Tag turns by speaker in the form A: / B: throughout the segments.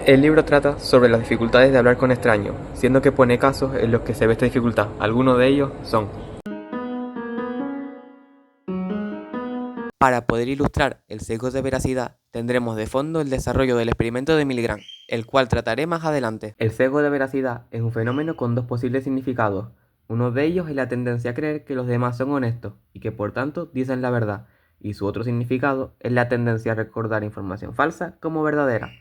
A: El libro trata sobre las dificultades de hablar con extraños, siendo que pone casos en los que se ve esta dificultad. Algunos de ellos son: para poder ilustrar el sesgo de veracidad, tendremos de fondo el desarrollo del experimento de Milgram, el cual trataré más adelante. El sesgo de veracidad es un fenómeno con dos posibles significados. Uno de ellos es la tendencia a creer que los demás son honestos y que por tanto dicen la verdad, y su otro significado es la tendencia a recordar información falsa como verdadera.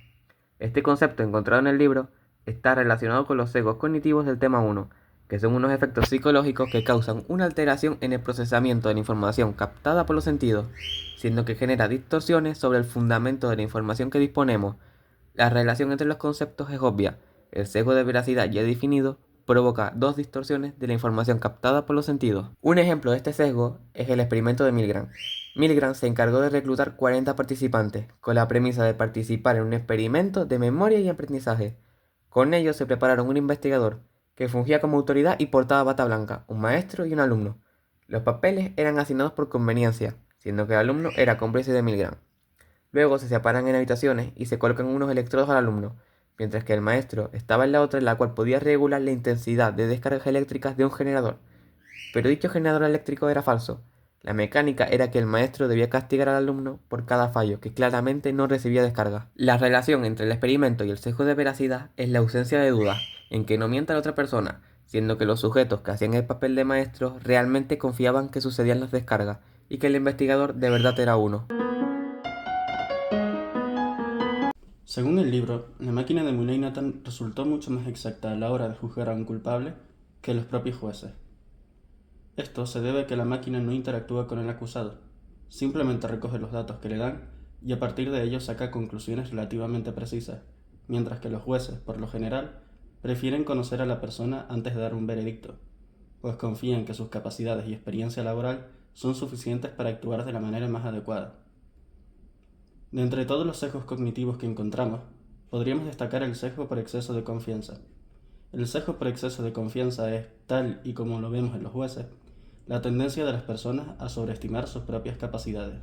A: Este concepto encontrado en el libro está relacionado con los sesgos cognitivos del tema 1, que son unos efectos psicológicos que causan una alteración en el procesamiento de la información captada por los sentidos, siendo que genera distorsiones sobre el fundamento de la información que disponemos. La relación entre los conceptos es obvia. El sesgo de veracidad ya definido provoca dos distorsiones de la información captada por los sentidos. Un ejemplo de este sesgo es el experimento de Milgram. Milgram se encargó de reclutar 40 participantes, con la premisa de participar en un experimento de memoria y aprendizaje. Con ellos se prepararon un investigador, que fungía como autoridad y portaba bata blanca, un maestro y un alumno. Los papeles eran asignados por conveniencia, siendo que el alumno era cómplice de Milgram. Luego se separan en habitaciones y se colocan unos electrodos al alumno, mientras que el maestro estaba en la otra, en la cual podía regular la intensidad de descargas eléctricas de un generador. Pero dicho generador eléctrico era falso. La mecánica era que el maestro debía castigar al alumno por cada fallo, que claramente no recibía descarga. La relación entre el experimento y el sesgo de veracidad es la ausencia de dudas, en que no mienta la otra persona, siendo que los sujetos que hacían el papel de maestro realmente confiaban que sucedían las descargas, y que el investigador de verdad era uno.
B: Según el libro, la máquina de Muley-Nathan resultó mucho más exacta a la hora de juzgar a un culpable que los propios jueces. Esto se debe a que la máquina no interactúa con el acusado, simplemente recoge los datos que le dan y a partir de ellos saca conclusiones relativamente precisas, mientras que los jueces, por lo general, prefieren conocer a la persona antes de dar un veredicto, pues confían que sus capacidades y experiencia laboral son suficientes para actuar de la manera más adecuada. De entre todos los sesgos cognitivos que encontramos, podríamos destacar el sesgo por exceso de confianza. El sesgo por exceso de confianza es, tal y como lo vemos en los jueces, la tendencia de las personas a sobreestimar sus propias capacidades.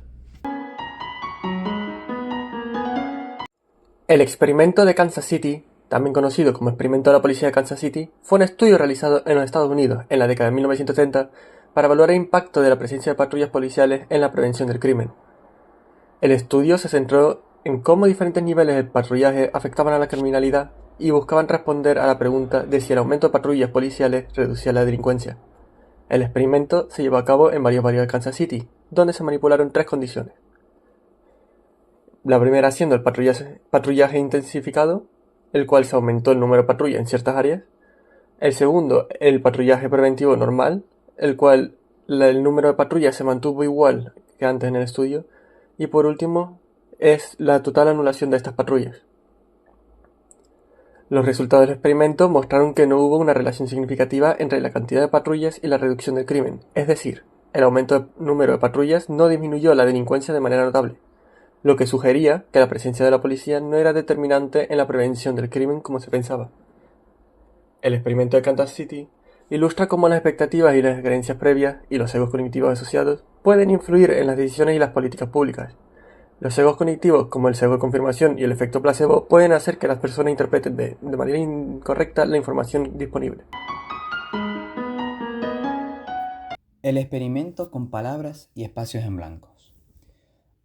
C: El experimento de Kansas City, también conocido como experimento de la policía de Kansas City, fue un estudio realizado en los Estados Unidos en la década de 1970 para evaluar el impacto de la presencia de patrullas policiales en la prevención del crimen. El estudio se centró en cómo diferentes niveles de patrullaje afectaban a la criminalidad y buscaban responder a la pregunta de si el aumento de patrullas policiales reducía la delincuencia. El experimento se llevó a cabo en varios barrios de Kansas City, donde se manipularon tres condiciones. La primera siendo el patrullaje intensificado, el cual se aumentó el número de patrullas en ciertas áreas. El segundo, el patrullaje preventivo normal, el cual el número de patrullas se mantuvo igual que antes en el estudio. Y por último, es la total anulación de estas patrullas. Los resultados del experimento mostraron que no hubo una relación significativa entre la cantidad de patrullas y la reducción del crimen, es decir, el aumento del número de patrullas no disminuyó la delincuencia de manera notable, lo que sugería que la presencia de la policía no era determinante en la prevención del crimen como se pensaba. El experimento de Kansas City ilustra cómo las expectativas y las creencias previas y los sesgos cognitivos asociados pueden influir en las decisiones y las políticas públicas. Los sesgos cognitivos, como el sesgo de confirmación y el efecto placebo, pueden hacer que las personas interpreten de manera incorrecta la información disponible.
D: El experimento con palabras y espacios en blancos.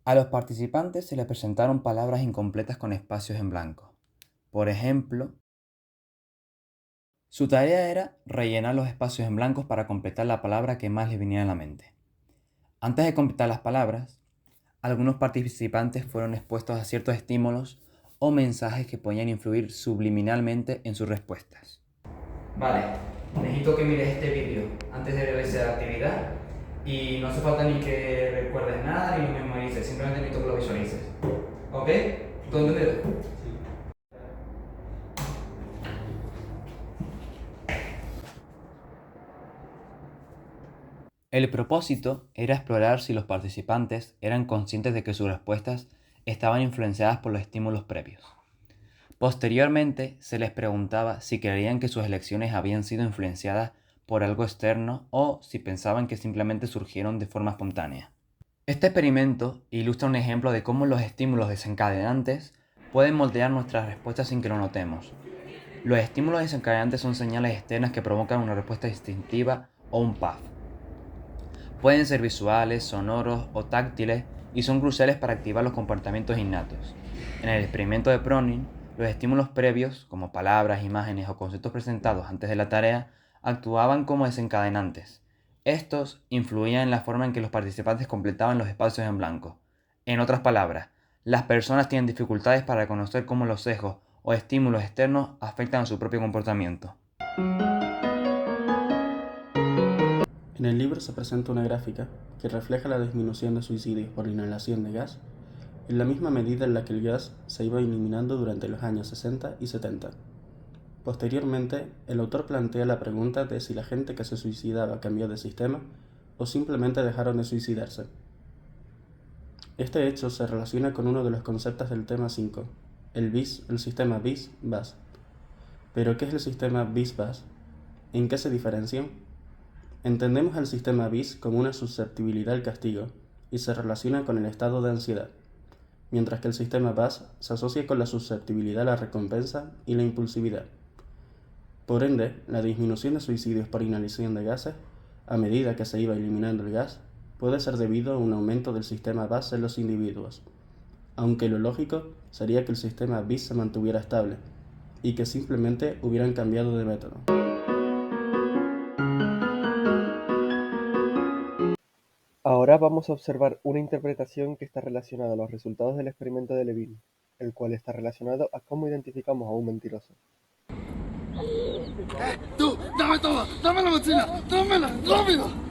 D: A los participantes se les presentaron palabras incompletas con espacios en blanco. Por ejemplo, su tarea era rellenar los espacios en blancos para completar la palabra que más les viniera a la mente. Antes de completar las palabras, algunos participantes fueron expuestos a ciertos estímulos o mensajes que podían influir subliminalmente en sus respuestas. Vale, necesito que mires este vídeo antes de realizar la actividad y no hace falta ni que recuerdes nada ni lo memorices, simplemente necesito que lo visualices. ¿Ok? ¿Todo entendido? El propósito era explorar si los participantes eran conscientes de que sus respuestas estaban influenciadas por los estímulos previos. Posteriormente, se les preguntaba si creían que sus elecciones habían sido influenciadas por algo externo o si pensaban que simplemente surgieron de forma espontánea. Este experimento ilustra un ejemplo de cómo los estímulos desencadenantes pueden moldear nuestras respuestas sin que lo notemos. Los estímulos desencadenantes son señales externas que provocan una respuesta instintiva o un PAF. Pueden ser visuales, sonoros o táctiles y son cruciales para activar los comportamientos innatos. En el experimento de Proning, los estímulos previos, como palabras, imágenes o conceptos presentados antes de la tarea, actuaban como desencadenantes. Estos influían en la forma en que los participantes completaban los espacios en blanco. En otras palabras, las personas tienen dificultades para reconocer cómo los sesgos o estímulos externos afectan a su propio comportamiento.
B: En el libro se presenta una gráfica que refleja la disminución de suicidios por inhalación de gas en la misma medida en la que el gas se iba eliminando durante los años 60 y 70. Posteriormente, el autor plantea la pregunta de si la gente que se suicidaba cambió de sistema o simplemente dejaron de suicidarse. Este hecho se relaciona con uno de los conceptos del tema 5, el sistema BIS-BAS. ¿Pero qué es el sistema BIS-BAS? ¿En qué se diferencian? Entendemos el sistema BIS como una susceptibilidad al castigo y se relaciona con el estado de ansiedad, mientras que el sistema BAS se asocia con la susceptibilidad a la recompensa y la impulsividad. Por ende, la disminución de suicidios por inhalación de gases, a medida que se iba eliminando el gas, puede ser debido a un aumento del sistema BAS en los individuos, aunque lo lógico sería que el sistema BIS se mantuviera estable y que simplemente hubieran cambiado de método.
C: Ahora vamos a observar una interpretación que está relacionada a los resultados del experimento de Levine, el cual está relacionado a cómo identificamos a un mentiroso.
E: ¡Tú! ¡Dame todo! ¡Dame la mochila! ¡Dámela! ¡Rápido!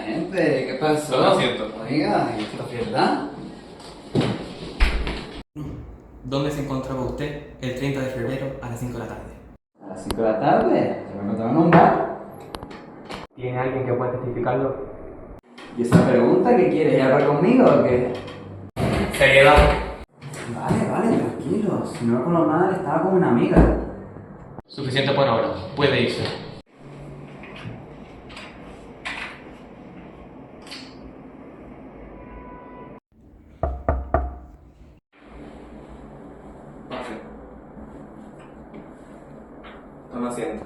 F: Gente, ¿qué pasó?
A: Toma asiento.
F: Oiga, ¿y esto es verdad?
A: ¿Dónde se encontraba usted el 30 de febrero a las 5 de la tarde?
F: A las 5 de la tarde. ¿Se me encontraba en un bar?
A: ¿Tiene alguien que pueda testificarlo?
F: ¿Y esa pregunta qué quieres? ¿Ya hablar conmigo o qué?
A: Seriedad.
F: Vale, tranquilo. Si no con lo mal, estaba con una amiga.
A: Suficiente por ahora. Puede irse. Toma asiento.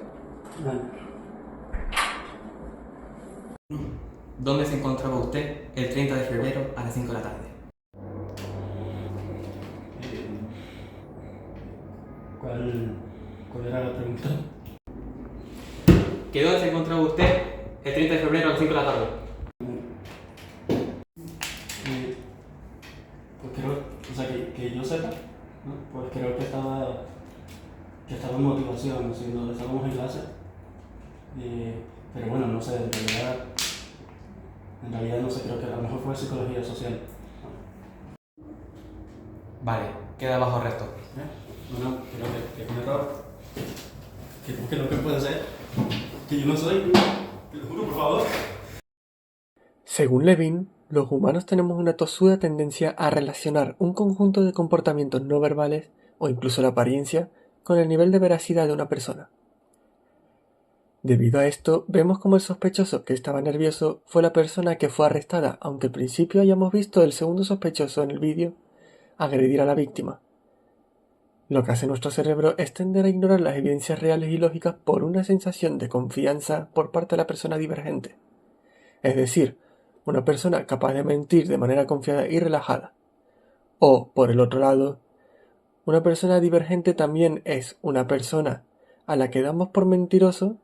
A: ¿Dónde se encontraba usted el 30 de febrero a las 5 de la tarde?
B: ¿Cuál era la pregunta?
A: ¿Que dónde se encontraba usted el 30 de febrero a las 5 de la tarde?
B: Pues creo, o sea, que yo sepa, ¿no? Pues creo que estaba en motivación, estábamos en clase, pero bueno, no sé, en realidad no sé, creo que a lo mejor fue psicología social.
A: Vale, queda bajo arresto.
B: Bueno, creo que es un error, que lo que puede ser, que yo no soy, te lo juro, por favor.
C: Según Levine, los humanos tenemos una tosuda tendencia a relacionar un conjunto de comportamientos no verbales, o incluso la apariencia, con el nivel de veracidad de una persona. Debido a esto, vemos como el sospechoso que estaba nervioso fue la persona que fue arrestada, aunque al principio hayamos visto el segundo sospechoso en el vídeo agredir a la víctima. Lo que hace nuestro cerebro es tender a ignorar las evidencias reales y lógicas por una sensación de confianza por parte de la persona divergente. Es decir, una persona capaz de mentir de manera confiada y relajada. O, por el otro lado, una persona divergente también es una persona a la que damos por mentiroso,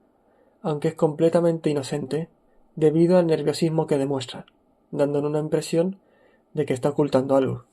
C: aunque es completamente inocente, debido al nerviosismo que demuestra, dándonos una impresión de que está ocultando algo.